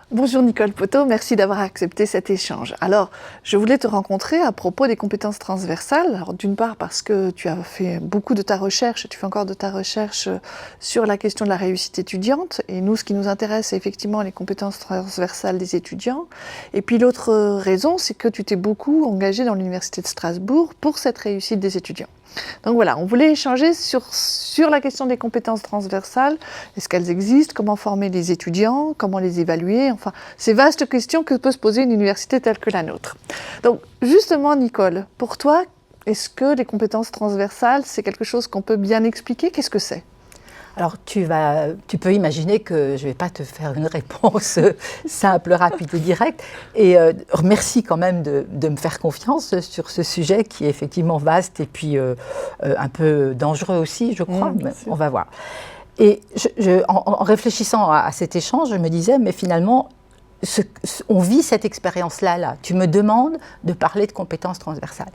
Bonjour Nicole Poteau, merci d'avoir accepté cet échange. Alors, je voulais te rencontrer à propos des compétences transversales. Alors, d'une part parce que tu as fait beaucoup de ta recherche, et tu fais encore de ta recherche sur la question de la réussite étudiante. Et nous, ce qui nous intéresse, c'est effectivement les compétences transversales des étudiants. Et puis l'autre raison, c'est que tu t'es beaucoup engagé dans l'Université de Strasbourg pour cette réussite des étudiants. Donc voilà, on voulait échanger sur la question des compétences transversales. Est-ce qu'elles existent? Comment former les étudiants? Comment les évaluer? Enfin, ces vastes questions que peut se poser une université telle que la nôtre. Donc justement, Nicole, pour toi, est-ce que les compétences transversales, c'est quelque chose qu'on peut bien expliquer? Qu'est-ce que c'est? Alors, tu peux imaginer que je ne vais pas te faire une réponse simple, rapide et directe. Et merci quand même de me faire confiance sur ce sujet qui est effectivement vaste et puis un peu dangereux aussi, je crois. Mais on va voir. Et en réfléchissant à cet échange, je me disais, mais finalement, on vit cette expérience-là. Tu me demandes de parler de compétences transversales.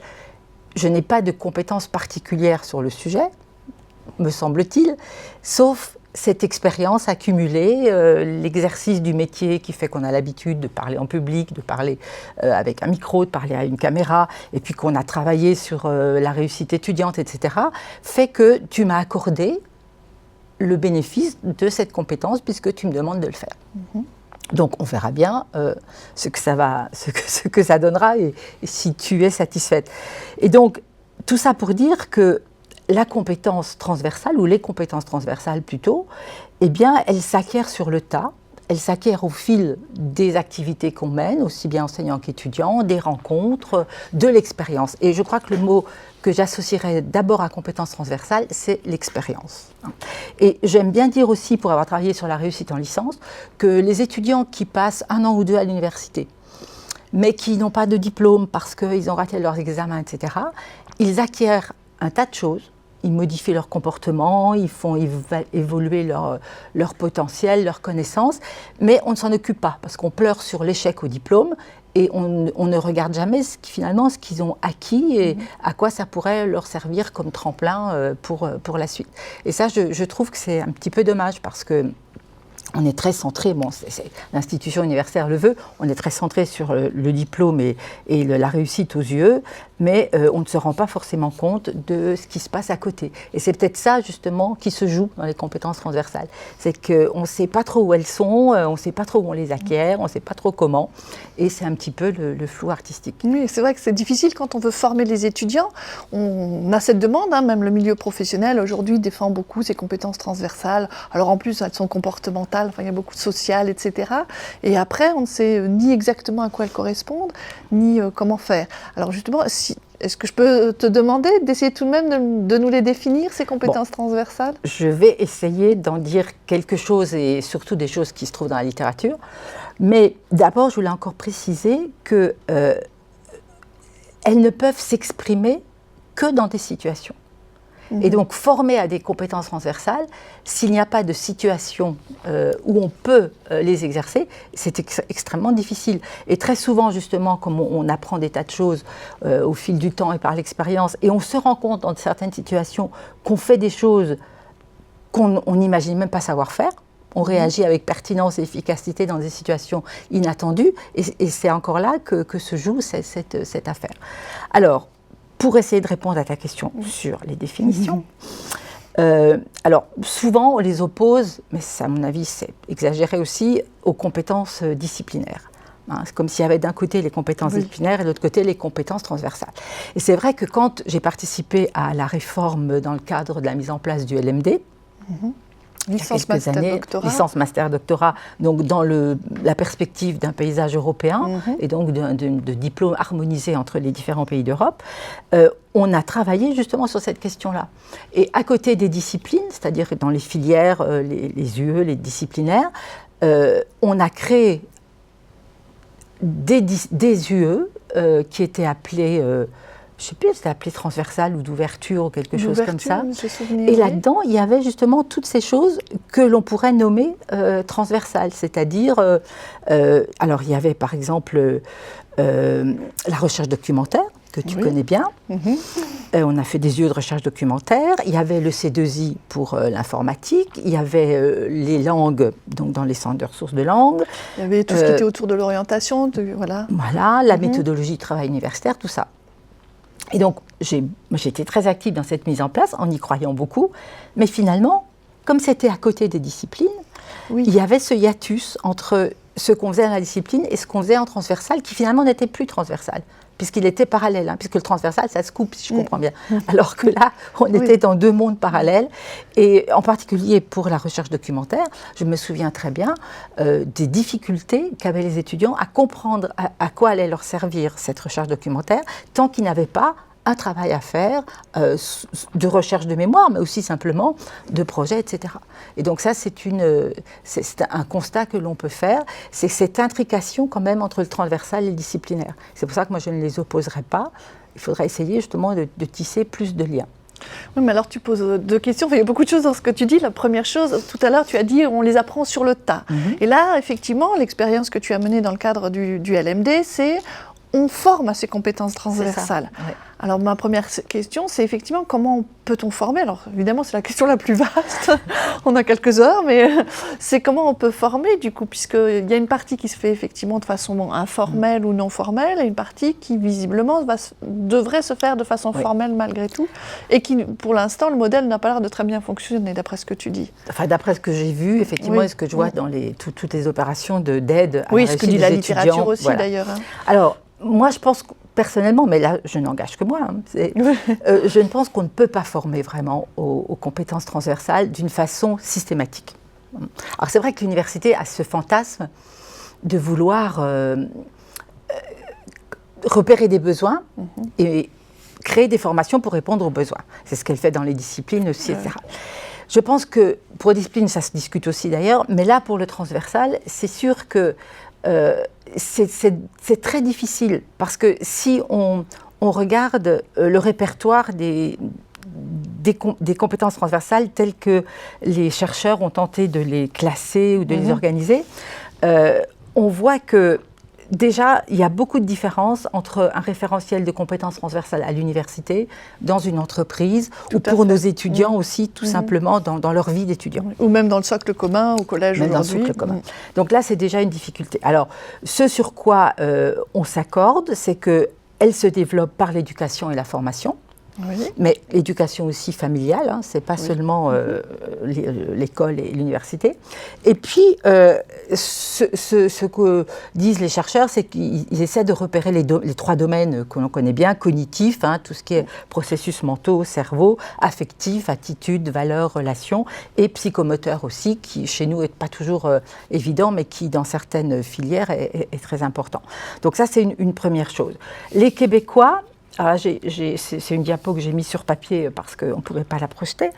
Je n'ai pas de compétences particulières sur le sujet, me semble-t-il, sauf cette expérience accumulée, l'exercice du métier qui fait qu'on a l'habitude de parler en public, de parler avec un micro, de parler à une caméra, et puis qu'on a travaillé sur la réussite étudiante, etc., fait que tu m'as accordé le bénéfice de cette compétence puisque tu me demandes de le faire. Donc on verra bien ce que ça donnera et si tu es satisfaite. Et donc tout ça pour dire que la compétence transversale, ou les compétences transversales plutôt, eh bien, elles s'acquièrent sur le tas, elles s'acquièrent au fil des activités qu'on mène, aussi bien enseignants qu'étudiants, des rencontres, de l'expérience. Et je crois que le mot que j'associerais d'abord à compétences transversales, c'est l'expérience. Et j'aime bien dire aussi, pour avoir travaillé sur la réussite en licence, que les étudiants qui passent 1 an ou 2 à l'université, mais qui n'ont pas de diplôme parce qu'ils ont raté leurs examens, etc., ils acquièrent un tas de choses. Ils modifient leur comportement, ils font évoluer leur potentiel, leurs connaissances, mais on ne s'en occupe pas parce qu'on pleure sur l'échec au diplôme et on ne regarde jamais finalement ce qu'ils ont acquis et à quoi ça pourrait leur servir comme tremplin pour la suite. Et ça, je trouve que c'est un petit peu dommage parce que on est très centré, l'institution universitaire le veut, on est très centré sur le diplôme et la réussite aux yeux, mais on ne se rend pas forcément compte de ce qui se passe à côté. Et c'est peut-être ça, justement, qui se joue dans les compétences transversales. C'est qu'on ne sait pas trop où elles sont, on ne sait pas trop où on les acquiert, on ne sait pas trop comment, et c'est un petit peu le flou artistique. Oui, c'est vrai que c'est difficile quand on veut former les étudiants. On a cette demande, même le milieu professionnel aujourd'hui défend beaucoup ces compétences transversales. Alors en plus, elles sont comportementales, il y a beaucoup de social, etc. Et après, on ne sait ni exactement à quoi elles correspondent, ni comment faire. Alors justement, est-ce que je peux te demander d'essayer tout de même de nous les définir, ces compétences transversales? Je vais essayer d'en dire quelque chose, et surtout des choses qui se trouvent dans la littérature. Mais d'abord, je voulais encore préciser qu'elles ne peuvent s'exprimer que dans des situations. Et donc, former à des compétences transversales, s'il n'y a pas de situation où on peut les exercer, c'est extrêmement difficile. Et très souvent, justement, comme on apprend des tas de choses au fil du temps et par l'expérience, et on se rend compte dans certaines situations qu'on fait des choses qu'on n'imagine même pas savoir faire, on réagit avec pertinence et efficacité dans des situations inattendues, et c'est encore là que se joue cette affaire. Alors, pour essayer de répondre à ta question sur les définitions, alors souvent on les oppose, mais à mon avis c'est exagéré aussi, aux compétences disciplinaires. C'est comme s'il y avait d'un côté les compétences disciplinaires et de l'autre côté les compétences transversales. Et c'est vrai que quand j'ai participé à la réforme dans le cadre de la mise en place du LMD, Licence, master, doctorat. Licence, master, doctorat, donc dans la perspective d'un paysage européen et donc de diplômes harmonisés entre les différents pays d'Europe, on a travaillé justement sur cette question-là. Et à côté des disciplines, c'est-à-dire dans les filières, les UE, les disciplinaires, on a créé des UE qui étaient appelés... je ne sais plus, c'était appelé transversal ou d'ouverture ou quelque chose comme ça. Et là-dedans, il y avait justement toutes ces choses que l'on pourrait nommer transversales, c'est-à-dire, alors il y avait par exemple la recherche documentaire, que tu connais bien. On a fait des lieux de recherche documentaire. Il y avait le C2I pour l'informatique. Il y avait les langues, donc dans les centres de ressources de langue. Il y avait tout ce qui était autour de l'orientation, voilà. Voilà, la méthodologie de travail universitaire, tout ça. Et donc, j'ai été très active dans cette mise en place, en y croyant beaucoup. Mais finalement, comme c'était à côté des disciplines, il y avait ce hiatus entre ce qu'on faisait dans la discipline et ce qu'on faisait en transversal, qui finalement n'était plus transversal, puisqu'il était parallèle, puisque le transversal, ça se coupe, si je comprends bien. Alors que là, on était dans deux mondes parallèles, et en particulier pour la recherche documentaire, je me souviens très bien des difficultés qu'avaient les étudiants à comprendre à quoi allait leur servir cette recherche documentaire, tant qu'ils n'avaient pas un travail à faire de recherche de mémoire, mais aussi simplement de projets, etc. Et donc ça, c'est un constat que l'on peut faire, c'est cette intrication quand même entre le transversal et le disciplinaire. C'est pour ça que moi, je ne les opposerai pas. Il faudrait essayer justement de tisser plus de liens. Oui, mais alors tu poses deux questions. Il y a beaucoup de choses dans ce que tu dis. La première chose, tout à l'heure, tu as dit on les apprend sur le tas. Et là, effectivement, l'expérience que tu as menée dans le cadre du LMD, c'est on forme à ces compétences transversales. Ouais. Alors ma première question, c'est effectivement comment peut-on former? Alors évidemment, c'est la question la plus vaste. On a quelques heures, mais c'est comment on peut former du coup, puisqu'il y a une partie qui se fait effectivement de façon informelle ou non formelle, et une partie qui visiblement devrait se faire de façon formelle malgré tout, et qui, pour l'instant, le modèle n'a pas l'air de très bien fonctionner, d'après ce que tu dis. Enfin, d'après ce que j'ai vu, effectivement, et ce que je vois dans toutes les opérations d'aide à la ce que dit la littérature aussi, d'ailleurs. Alors, moi, je pense personnellement, mais là, je n'engage que moi, je ne pense qu'on ne peut pas former vraiment aux compétences transversales d'une façon systématique. Alors, c'est vrai que l'université a ce fantasme de vouloir repérer des besoins et créer des formations pour répondre aux besoins. C'est ce qu'elle fait dans les disciplines aussi, etc. Je pense que pour les disciplines, ça se discute aussi d'ailleurs, mais là, pour le transversal, c'est sûr que c'est très difficile, parce que si on regarde le répertoire des compétences transversales telles que les chercheurs ont tenté de les classer ou de les organiser, on voit que déjà, il y a beaucoup de différences entre un référentiel de compétences transversales à l'université, dans une entreprise, ou pour nos étudiants aussi, tout simplement, dans leur vie d'étudiant. Ou même dans le socle commun, au collège aujourd'hui. Dans le socle commun. Donc là, c'est déjà une difficulté. Alors, ce sur quoi on s'accorde, c'est qu'elle se développe par l'éducation et la formation. Mais l'éducation aussi familiale, c'est pas seulement l'école et l'université. Et puis, ce que disent les chercheurs, c'est qu'ils essaient de repérer les trois domaines que l'on connaît bien, cognitifs, tout ce qui est processus mentaux, cerveau, affectif, attitude, valeurs, relations, et psychomoteur aussi, qui chez nous n'est pas toujours évident, mais qui dans certaines filières est très important. Donc ça, c'est une première chose. Les Québécois, alors là, c'est une diapo que j'ai mise sur papier parce qu'on ne pouvait pas la projeter.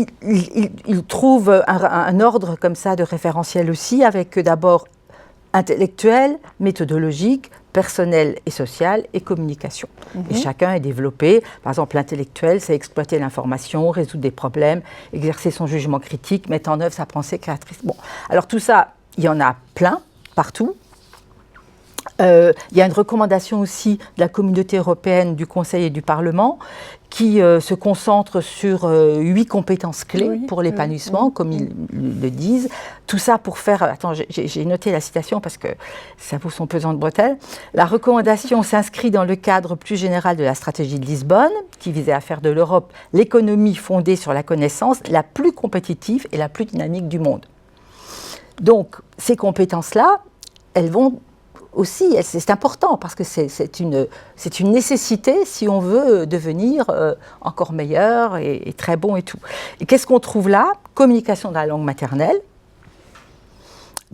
Ils trouvent un ordre comme ça de référentiel aussi, avec d'abord intellectuel, méthodologique, personnel et social, et communication. Et chacun est développé. Par exemple, l'intellectuel, c'est exploiter l'information, résoudre des problèmes, exercer son jugement critique, mettre en œuvre sa pensée créatrice. Bon, alors tout ça, il y en a plein, partout. Il y a une recommandation aussi de la Communauté européenne, du Conseil et du Parlement qui se concentre sur 8 compétences clés pour l'épanouissement, comme ils le disent. Tout ça pour faire... Attends, j'ai noté la citation parce que ça vaut son pesant de bretelles. La recommandation s'inscrit dans le cadre plus général de la stratégie de Lisbonne, qui visait à faire de l'Europe l'économie fondée sur la connaissance la plus compétitive et la plus dynamique du monde. Donc, ces compétences-là, elles vont... aussi, c'est important parce que c'est une nécessité si on veut devenir encore meilleur et très bon et tout. Et qu'est-ce qu'on trouve là? Communication dans la langue maternelle,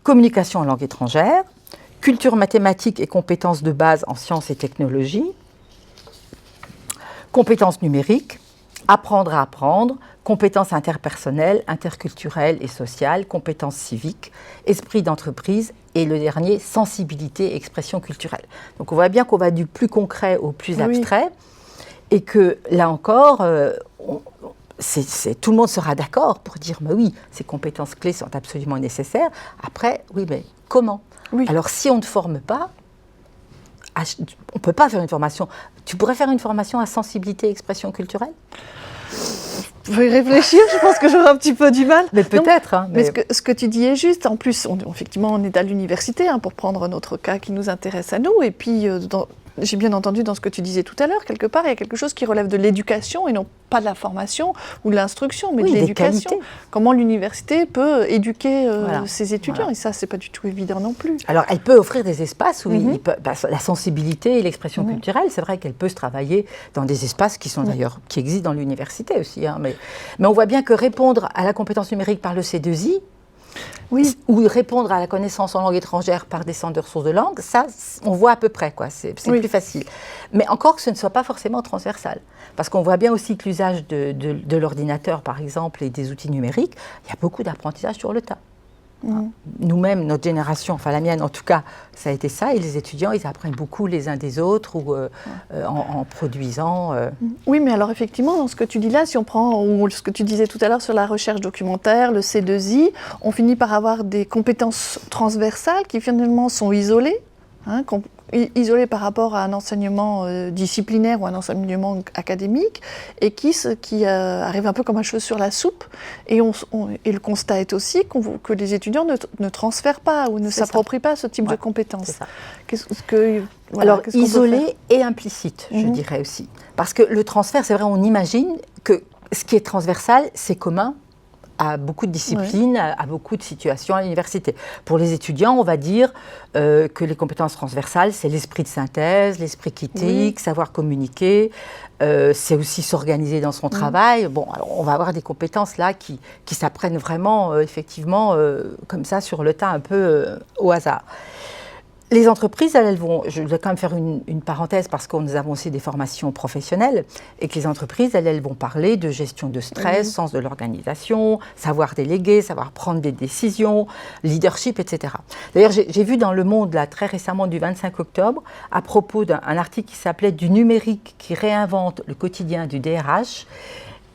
communication en langue étrangère, culture mathématique et compétences de base en sciences et technologies, compétences numériques, apprendre à apprendre, compétences interpersonnelles, interculturelles et sociales, compétences civiques, esprit d'entreprise et le dernier, sensibilité et expression culturelle. Donc on voit bien qu'on va du plus concret au plus abstrait et que là encore, tout le monde sera d'accord pour dire mais oui, ces compétences clés sont absolument nécessaires. Après, oui, mais comment? Alors si on ne forme pas, on ne peut pas faire une formation. Tu pourrais faire une formation à sensibilité et expression culturelle ? Je vais y réfléchir, je pense que j'aurai un petit peu du mal. Mais peut-être. Hein, mais ce que tu dis est juste. En plus, effectivement, on est à l'université, pour prendre notre cas qui nous intéresse à nous. Et puis, j'ai bien entendu dans ce que tu disais tout à l'heure, quelque part, il y a quelque chose qui relève de l'éducation et non pas de la formation ou de l'instruction, mais de l'éducation. Comment l'université peut éduquer ses étudiants. Et ça, c'est pas du tout évident non plus. Alors, elle peut offrir des espaces où la sensibilité et l'expression culturelle, c'est vrai qu'elle peut se travailler dans des espaces qui sont d'ailleurs, qui existent dans l'université aussi. Hein, mais on voit bien que répondre à la compétence numérique par le C2I, ou répondre à la connaissance en langue étrangère par des centres de ressources de langue, ça, on voit à peu près, quoi. C'est plus facile. Mais encore que ce ne soit pas forcément transversal. Parce qu'on voit bien aussi que l'usage de l'ordinateur, par exemple, et des outils numériques, il y a beaucoup d'apprentissage sur le tas. Nous-mêmes, notre génération, enfin la mienne en tout cas, ça a été ça, et les étudiants, ils apprennent beaucoup les uns des autres ou en produisant. Oui, mais alors effectivement, dans ce que tu dis là, si on prend ou ce que tu disais tout à l'heure sur la recherche documentaire, le C2I, on finit par avoir des compétences transversales qui finalement sont isolées, isolées par rapport à un enseignement disciplinaire ou un enseignement académique, et qui arrive un peu comme un cheveu sur la soupe. Et le constat est aussi que les étudiants ne transfèrent pas ou ne s'approprient pas ce type de compétences. Alors, isolé et implicite, je dirais aussi. Parce que le transfert, c'est vrai, on imagine que ce qui est transversal, c'est commun à beaucoup de disciplines, à beaucoup de situations à l'université. Pour les étudiants, on va dire que les compétences transversales, c'est l'esprit de synthèse, l'esprit critique, savoir communiquer, c'est aussi s'organiser dans son travail. Bon, alors on va avoir des compétences là qui s'apprennent vraiment, effectivement, comme ça, sur le tas, un peu au hasard. Les entreprises, elles vont, je vais quand même faire une parenthèse parce que nous avons aussi des formations professionnelles et que les entreprises, elles vont parler de gestion de stress, sens de l'organisation, savoir déléguer, savoir prendre des décisions, leadership, etc. D'ailleurs, j'ai vu dans Le Monde, là, très récemment, du 25 octobre, à propos d'un article qui s'appelait « Du numérique qui réinvente le quotidien du DRH »,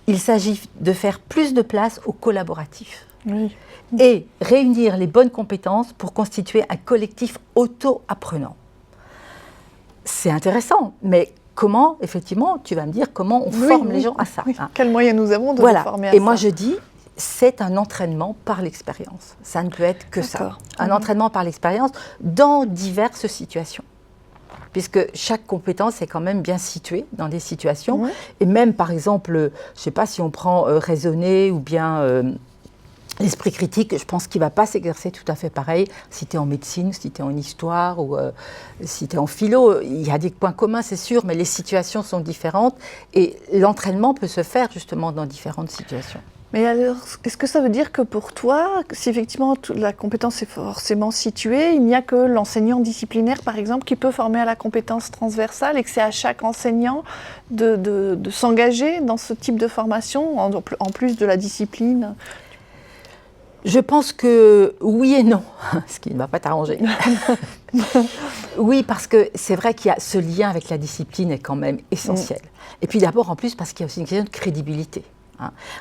il s'agit de faire plus de place au collaboratif. Et réunir les bonnes compétences pour constituer un collectif auto-apprenant. C'est intéressant, mais comment, effectivement, tu vas me dire comment on forme les gens à ça. Quels moyens nous avons de les former à ça. Et moi je dis, c'est un entraînement par l'expérience. Ça ne peut être que ça. Un entraînement par l'expérience dans diverses situations. Puisque chaque compétence est quand même bien située dans des situations. Et même, par exemple, je ne sais pas si on prend raisonner ou bien... l'esprit critique, je pense qu'il ne va pas s'exercer tout à fait pareil si tu es en médecine, si tu es en histoire ou si tu es en philo. Il y a des points communs, c'est sûr, mais les situations sont différentes et l'entraînement peut se faire justement dans différentes situations. Mais alors, est-ce que ça veut dire que pour toi, si effectivement la compétence est forcément située, il n'y a que l'enseignant disciplinaire, par exemple, qui peut former à la compétence transversale et que c'est à chaque enseignant de s'engager dans ce type de formation, en plus de la discipline ? Je pense que oui et non, ce qui ne va pas t'arranger. Oui, parce que c'est vrai qu'il y a ce lien avec la discipline est quand même essentiel. Et puis d'abord, en plus, parce qu'il y a aussi une question de crédibilité.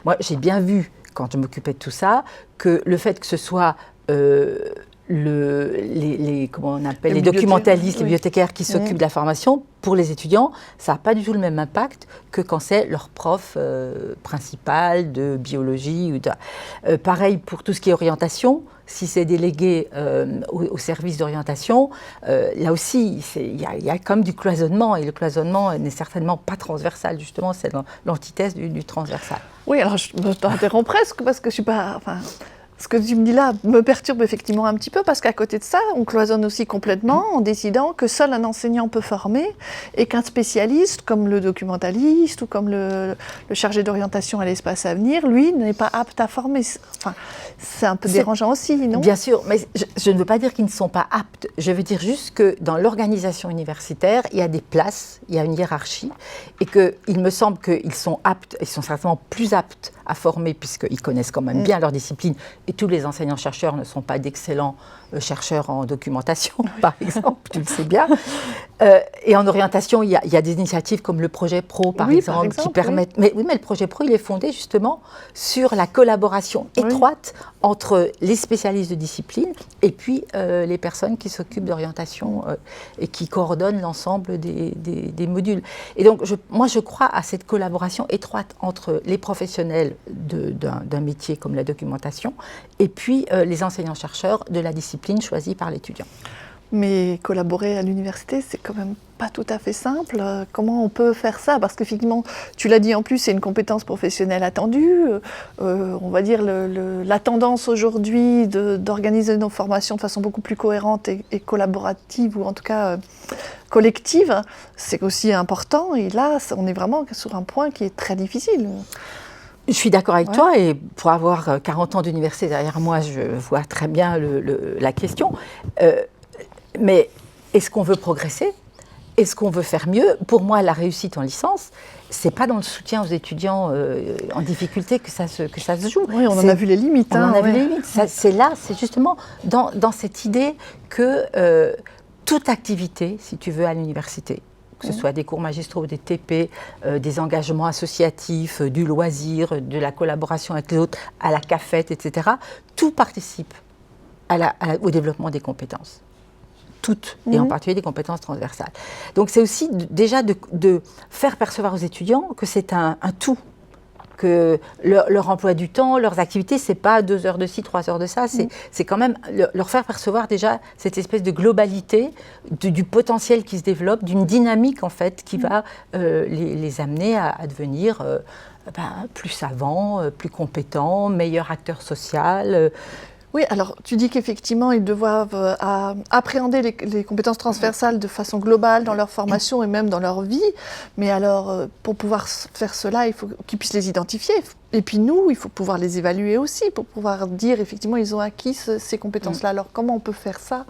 Moi, j'ai bien vu, quand je m'occupais de tout ça, que le fait que ce soit comment on appelle, les documentalistes, les bibliothécaires qui s'occupent de la formation, pour les étudiants, ça n'a pas du tout le même impact que quand c'est leur prof principal de biologie. Pareil pour tout ce qui est orientation, si c'est délégué au service d'orientation, là aussi, il y a comme du cloisonnement, et le cloisonnement n'est certainement pas transversal, justement, c'est l'antithèse du transversal. Oui, alors je t'interromps presque, parce que je ne suis pas... Ce que tu me dis là me perturbe effectivement un petit peu parce qu'à côté de ça, on cloisonne aussi complètement en décidant que seul un enseignant peut former et qu'un spécialiste comme le documentaliste ou comme le chargé d'orientation à l'espace à venir, lui, n'est pas apte à former. Enfin, c'est un peu dérangeant aussi, non ? Bien sûr, mais je ne veux pas dire qu'ils ne sont pas aptes. Je veux dire juste que dans l'organisation universitaire, il y a des places, il y a une hiérarchie et qu'il me semble qu'ils sont aptes, ils sont certainement plus aptes à former puisqu'ils connaissent quand même bien leur discipline. Et tous les enseignants-chercheurs ne sont pas d'excellents chercheurs en documentation, par exemple, tu le sais bien. Et en orientation, il y a des initiatives comme le projet Pro, par exemple, qui permettent... Oui. Mais le projet Pro, il est fondé justement sur la collaboration étroite entre les spécialistes de discipline et puis les personnes qui s'occupent d'orientation et qui coordonnent l'ensemble des modules. Et donc, moi, je crois à cette collaboration étroite entre les professionnels d'un métier comme la documentation et puis les enseignants-chercheurs de la discipline choisie par l'étudiant. Mais collaborer à l'université, c'est quand même pas tout à fait simple. Comment on peut faire ça? Parce qu'effectivement, tu l'as dit en plus, c'est une compétence professionnelle attendue. On va dire la tendance aujourd'hui d'organiser nos formations de façon beaucoup plus cohérente et collaborative, ou en tout cas collective, c'est aussi important. Et là, on est vraiment sur un point qui est très difficile. Je suis d'accord avec toi, et pour avoir 40 ans d'université derrière moi, je vois très bien la question. Mais est-ce qu'on veut progresser? Est-ce qu'on veut faire mieux? Pour moi, la réussite en licence, c'est pas dans le soutien aux étudiants en difficulté que ça se joue. Oui, on en a vu les limites. On en a vu les limites. C'est là, c'est justement dans cette idée que toute activité, si tu veux, à l'université, que ce soit des cours magistraux, des TP, des engagements associatifs, du loisir, de la collaboration avec les autres, à la cafette, etc., tout participe au développement des compétences. Toutes, et en particulier des compétences transversales. Donc c'est aussi déjà de faire percevoir aux étudiants que c'est un tout, que leur emploi du temps, leurs activités, c'est pas 2 heures de ci, 3 heures de ça, c'est quand même leur faire percevoir déjà cette espèce de globalité, du potentiel qui se développe, d'une dynamique en fait qui va les amener à devenir plus savants, plus compétents, meilleurs acteurs sociaux. Oui, alors tu dis qu'effectivement, ils doivent appréhender les compétences transversales de façon globale dans leur formation et même dans leur vie. Mais alors, pour pouvoir faire cela, il faut qu'ils puissent les identifier. Et puis nous, il faut pouvoir les évaluer aussi pour pouvoir dire, effectivement, ils ont acquis ces compétences-là. Alors, comment on peut faire ça?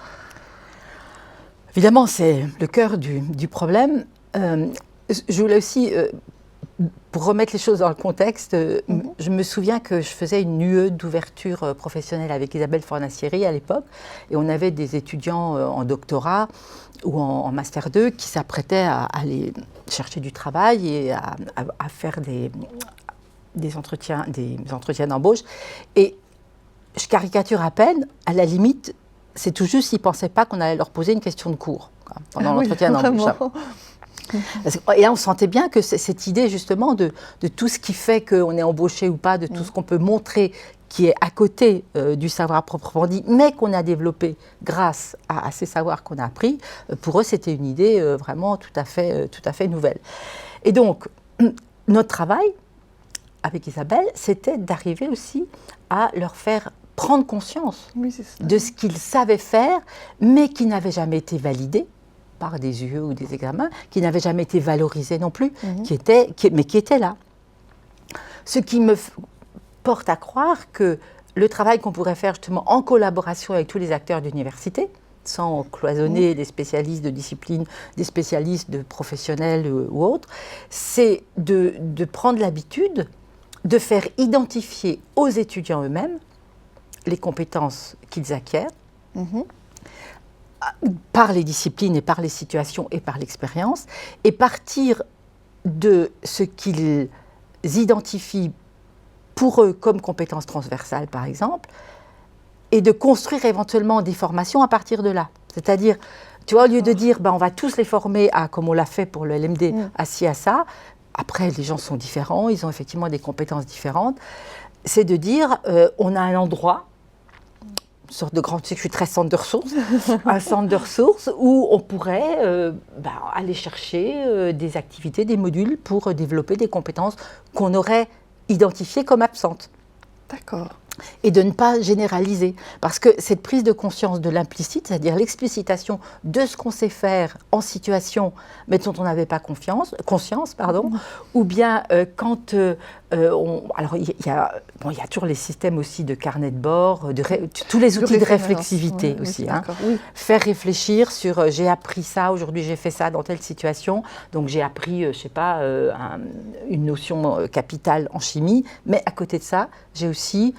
Évidemment, c'est le cœur du problème. Je voulais aussi... Pour remettre les choses dans le contexte, je me souviens que je faisais une UE d'ouverture professionnelle avec Isabelle Fornacieri à l'époque, et on avait des étudiants en doctorat ou en Master 2 qui s'apprêtaient à aller chercher du travail et à faire des entretiens d'embauche. Et je caricature à peine, à la limite, c'est tout juste s'ils ne pensaient pas qu'on allait leur poser une question de cours pendant l'entretien d'embauche. Et là, on sentait bien que cette idée, justement, de tout ce qui fait qu'on est embauché ou pas, de tout ce qu'on peut montrer qui est à côté du savoir proprement dit, mais qu'on a développé grâce à ces savoirs qu'on a appris, pour eux, c'était une idée vraiment tout à fait nouvelle. Et donc, notre travail, avec Isabelle, c'était d'arriver aussi à leur faire prendre conscience de ce qu'ils savaient faire, mais qui n'avait jamais été validé par des UE ou des examens, qui n'avaient jamais été valorisés non plus, mais qui étaient là. Ce qui me porte à croire que le travail qu'on pourrait faire justement en collaboration avec tous les acteurs d'université, sans cloisonner des spécialistes de discipline, des spécialistes de professionnels ou autres, c'est de prendre l'habitude de faire identifier aux étudiants eux-mêmes les compétences qu'ils acquièrent, par les disciplines et par les situations et par l'expérience, et partir de ce qu'ils identifient pour eux comme compétences transversales, par exemple, et de construire éventuellement des formations à partir de là. C'est-à-dire, tu vois, au lieu de dire on va tous les former à, comme on l'a fait pour le LMD, à ci, à ça, après les gens sont différents, ils ont effectivement des compétences différentes, c'est de dire on a un endroit, une sorte de grand, tu sais que je suis très centre de ressources, un centre de ressources où on pourrait aller chercher des activités, des modules pour développer des compétences qu'on aurait identifiées comme absentes. D'accord. Et de ne pas généraliser. Parce que cette prise de conscience de l'implicite, c'est-à-dire l'explicitation de ce qu'on sait faire en situation, mais dont on n'avait pas conscience, ou bien quand alors il y a toujours les systèmes aussi de carnet de bord, tous les outils de réflexivité aussi. Faire réfléchir sur j'ai appris ça, aujourd'hui j'ai fait ça dans telle situation, donc j'ai appris, je sais pas, une notion capitale en chimie, mais à côté de ça, j'ai aussi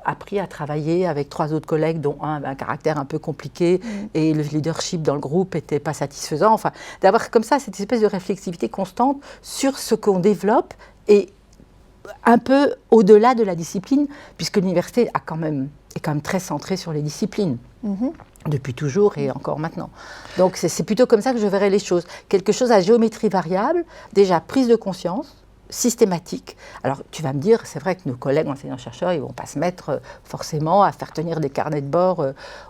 appris à travailler avec 3 autres collègues, dont un avait un caractère un peu compliqué et le leadership dans le groupe n'était pas satisfaisant. Enfin, d'avoir comme ça cette espèce de réflexivité constante sur ce qu'on développe et un peu au-delà de la discipline, puisque l'université est quand même très centrée sur les disciplines. Depuis toujours et encore maintenant. Donc c'est plutôt comme ça que je verrais les choses. Quelque chose à géométrie variable, déjà prise de conscience, systématique. Alors tu vas me dire, c'est vrai que nos collègues enseignants-chercheurs, ils ne vont pas se mettre forcément à faire tenir des carnets de bord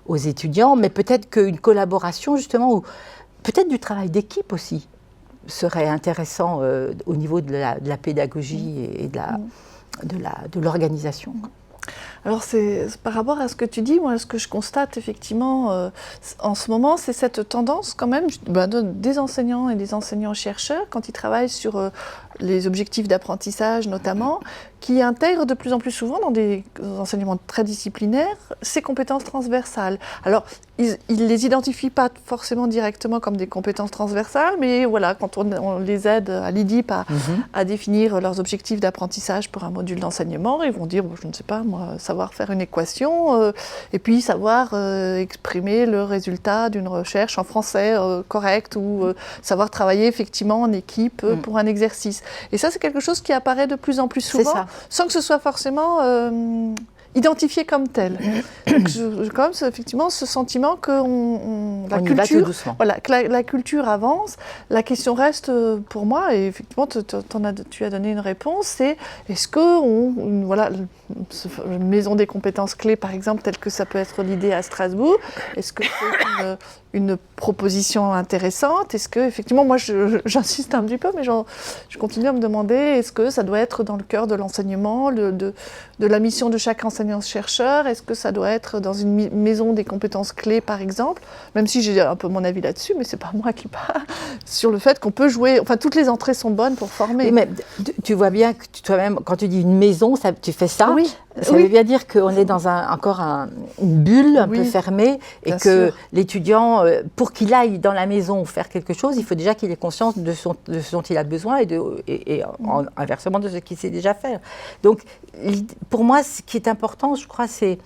aux étudiants, mais peut-être qu'une collaboration justement, ou peut-être du travail d'équipe aussi, serait intéressant au niveau de la pédagogie et de l'organisation. Alors, c'est par rapport à ce que tu dis, moi, ce que je constate effectivement en ce moment, c'est cette tendance quand même des enseignants et des enseignants-chercheurs, quand ils travaillent sur les objectifs d'apprentissage notamment, qui intègrent de plus en plus souvent dans des enseignements très disciplinaires ces compétences transversales. Alors, ils ne les identifient pas forcément directement comme des compétences transversales, mais voilà, quand on les aide à l'IDIP à définir leurs objectifs d'apprentissage pour un module d'enseignement, ils vont dire, je ne sais pas, moi, savoir faire une équation, et puis savoir exprimer le résultat d'une recherche en français correct, ou savoir travailler effectivement en équipe pour un exercice. Et ça, c'est quelque chose qui apparaît de plus en plus souvent, sans que ce soit forcément identifié comme tel. Donc, quand même, c'est effectivement ce sentiment que la culture avance. La question reste pour moi, et effectivement, tu as donné une réponse, c'est est-ce que une maison des compétences clés, par exemple, telle que ça peut être l'idée à Strasbourg, est-ce que c'est une proposition intéressante? Est-ce que, effectivement, moi j'insiste un petit peu, mais je continue à me demander, est-ce que ça doit être dans le cœur de l'enseignement, de la mission de chaque enseignant-chercheur? Est-ce que ça doit être dans une maison des compétences clés, par exemple? Même si j'ai un peu mon avis là-dessus, mais c'est pas moi qui parle, sur le fait qu'on peut jouer, enfin toutes les entrées sont bonnes pour former. Oui, mais tu vois bien que toi-même, quand tu dis une maison, tu fais ça. Oui. Ça veut bien dire qu'on est dans une bulle un peu fermée et que l'étudiant, pour qu'il aille dans la maison faire quelque chose, il faut déjà qu'il ait conscience de ce dont il a besoin et inversement de ce qu'il sait déjà faire. Donc, pour moi, ce qui est important, je crois, c'est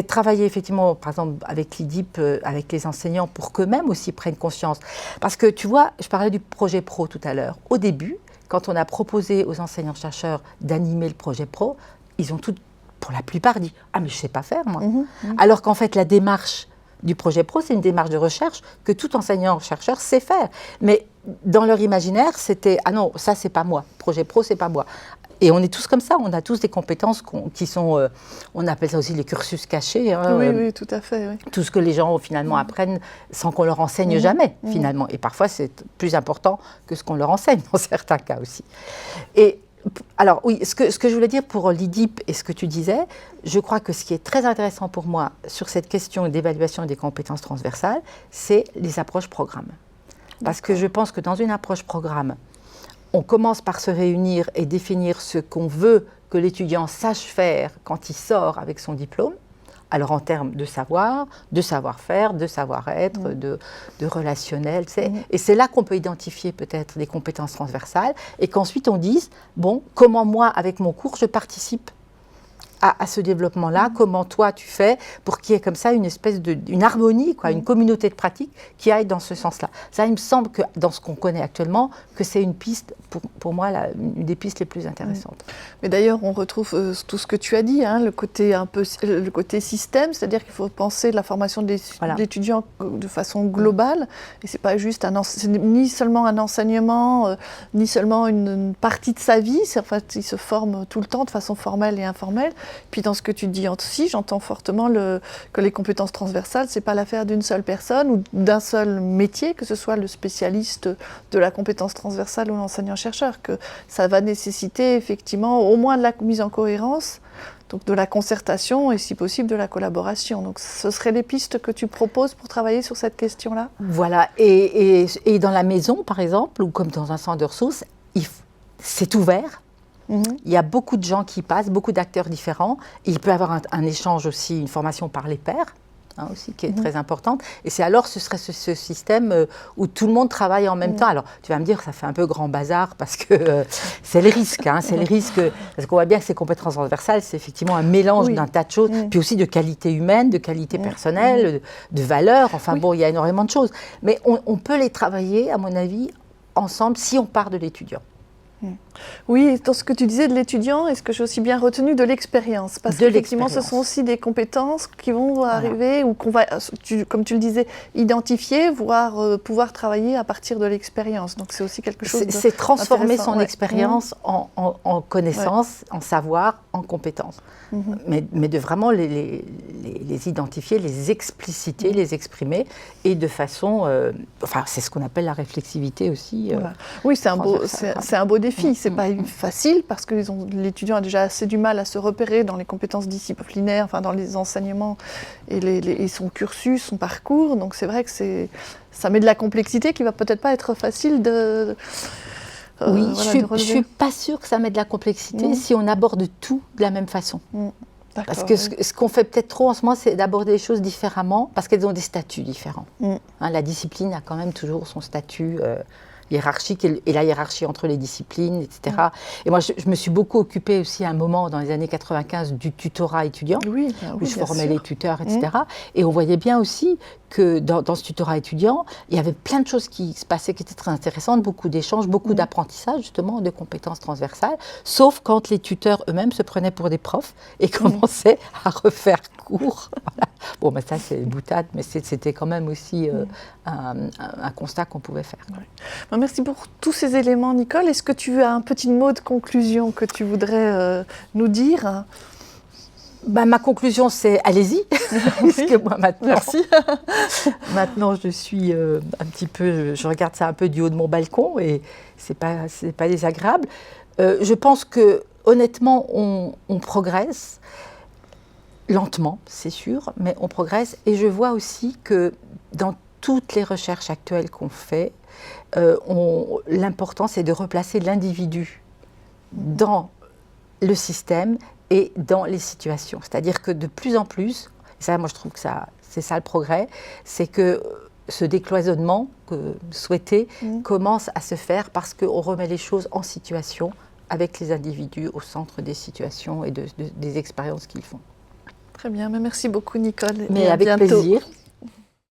travailler effectivement, par exemple, avec l'IDIP, avec les enseignants, pour qu'eux-mêmes aussi prennent conscience. Parce que, tu vois, je parlais du projet pro tout à l'heure. Au début, quand on a proposé aux enseignants-chercheurs d'animer le projet pro, ils ont pour la plupart, dit « Ah, mais je ne sais pas faire, moi ». Alors qu'en fait, la démarche du projet pro, c'est une démarche de recherche que tout enseignant-chercheur sait faire. Mais dans leur imaginaire, c'était « Ah non, ça, c'est pas moi. Projet pro, c'est pas moi ». Et on est tous comme ça, on a tous des compétences qui sont, on appelle ça aussi les cursus cachés. Oui, tout à fait. Oui. Tout ce que les gens finalement apprennent sans qu'on leur enseigne jamais, finalement. Et parfois, c'est plus important que ce qu'on leur enseigne, dans certains cas aussi. Et alors, oui, ce que je voulais dire pour l'IDIP et ce que tu disais, je crois que ce qui est très intéressant pour moi sur cette question d'évaluation des compétences transversales, c'est les approches programmes. Parce que je pense que dans une approche programme, on commence par se réunir et définir ce qu'on veut que l'étudiant sache faire quand il sort avec son diplôme. Alors en termes de savoir, de savoir-faire, de savoir-être, de relationnel. Et c'est là qu'on peut identifier peut-être des compétences transversales et qu'ensuite on dise, bon, comment moi, avec mon cours, je participe à ce développement-là, comment toi tu fais pour qu'il y ait comme ça une espèce une harmonie, une communauté de pratique qui aille dans ce sens-là. Ça, il me semble que dans ce qu'on connaît actuellement, que c'est une piste, pour moi, une des pistes les plus intéressantes. Mais d'ailleurs, on retrouve tout ce que tu as dit, le côté système, c'est-à-dire qu'il faut penser la formation de l'étudiant de façon globale, et c'est pas juste ni seulement un enseignement, ni seulement une partie de sa vie, en fait, il se forme tout le temps de façon formelle et informelle. Puis dans ce que tu dis aussi, j'entends fortement que les compétences transversales, c'est pas l'affaire d'une seule personne ou d'un seul métier, que ce soit le spécialiste de la compétence transversale ou l'enseignant-chercheur, que ça va nécessiter effectivement au moins de la mise en cohérence, donc de la concertation et si possible de la collaboration. Donc ce seraient les pistes que tu proposes pour travailler sur cette question-là? Voilà, et dans la maison par exemple, ou comme dans un centre de ressources, c'est ouvert. Il y a beaucoup de gens qui passent, beaucoup d'acteurs différents. Il peut y avoir un échange aussi, une formation par les pairs, hein, aussi, qui est très importante. Et c'est alors, ce serait ce système où tout le monde travaille en même temps. Alors, tu vas me dire, ça fait un peu grand bazar parce que c'est le risque. Hein, c'est le risque, parce qu'on voit bien que ces compétences transversales, c'est effectivement un mélange d'un tas de choses, puis aussi de qualité humaine, de qualité personnelle, de valeurs. Enfin bon, il y a énormément de choses. Mais on peut les travailler, à mon avis, ensemble si on part de l'étudiant. Oui, dans ce que tu disais de l'étudiant, est-ce que j'ai aussi bien retenu de l'expérience? Parce qu'effectivement, ce sont aussi des compétences qui vont arriver, ou qu'on va, comme tu le disais, identifier, voire pouvoir travailler à partir de l'expérience. Donc c'est aussi quelque chose C'est transformer son expérience en connaissances, en savoir, en compétences. Mais de vraiment les identifier, les expliciter, les exprimer, et de façon... enfin, c'est ce qu'on appelle la réflexivité aussi. Oui, c'est un beau défi. C'est pas facile parce que l'étudiant a déjà assez du mal à se repérer dans les compétences disciplinaires, enfin dans les enseignements et son cursus, son parcours. Donc c'est vrai que ça met de la complexité qui va peut-être pas être facile de... oui, je suis pas sûre que ça met de la complexité si on aborde tout de la même façon. Parce que ce qu'on fait peut-être trop en ce moment, c'est d'aborder les choses différemment, parce qu'elles ont des statuts différents. Hein, la discipline a quand même toujours son statut hiérarchique et la hiérarchie entre les disciplines, etc. Et moi, je me suis beaucoup occupée aussi à un moment, dans les années 95, du tutorat étudiant, où je formais les tuteurs, etc. Et on voyait bien aussi que dans ce tutorat étudiant, il y avait plein de choses qui se passaient qui étaient très intéressantes, beaucoup d'échanges, beaucoup d'apprentissage, justement, de compétences transversales, sauf quand les tuteurs eux-mêmes se prenaient pour des profs et commençaient à refaire cours. Voilà. Bon, ben ça, c'est boutade, mais c'était quand même aussi un constat qu'on pouvait faire. Ouais. Merci pour tous ces éléments, Nicole. Est-ce que tu as un petit mot de conclusion que tu voudrais nous dire ? Ma conclusion, c'est allez-y, parce que moi maintenant, maintenant je suis un petit peu, je regarde ça un peu du haut de mon balcon et c'est pas désagréable. Je pense que honnêtement, on progresse lentement, c'est sûr, mais on progresse. Et je vois aussi que dans toutes les recherches actuelles qu'on fait, l'important c'est de replacer l'individu dans le système et dans les situations. C'est-à-dire que de plus en plus, et ça moi je trouve que c'est ça le progrès, c'est que ce décloisonnement souhaité commence à se faire parce qu'on remet les choses en situation avec les individus au centre des situations et des expériences qu'ils font. Très bien, merci beaucoup Nicole. Mais avec plaisir.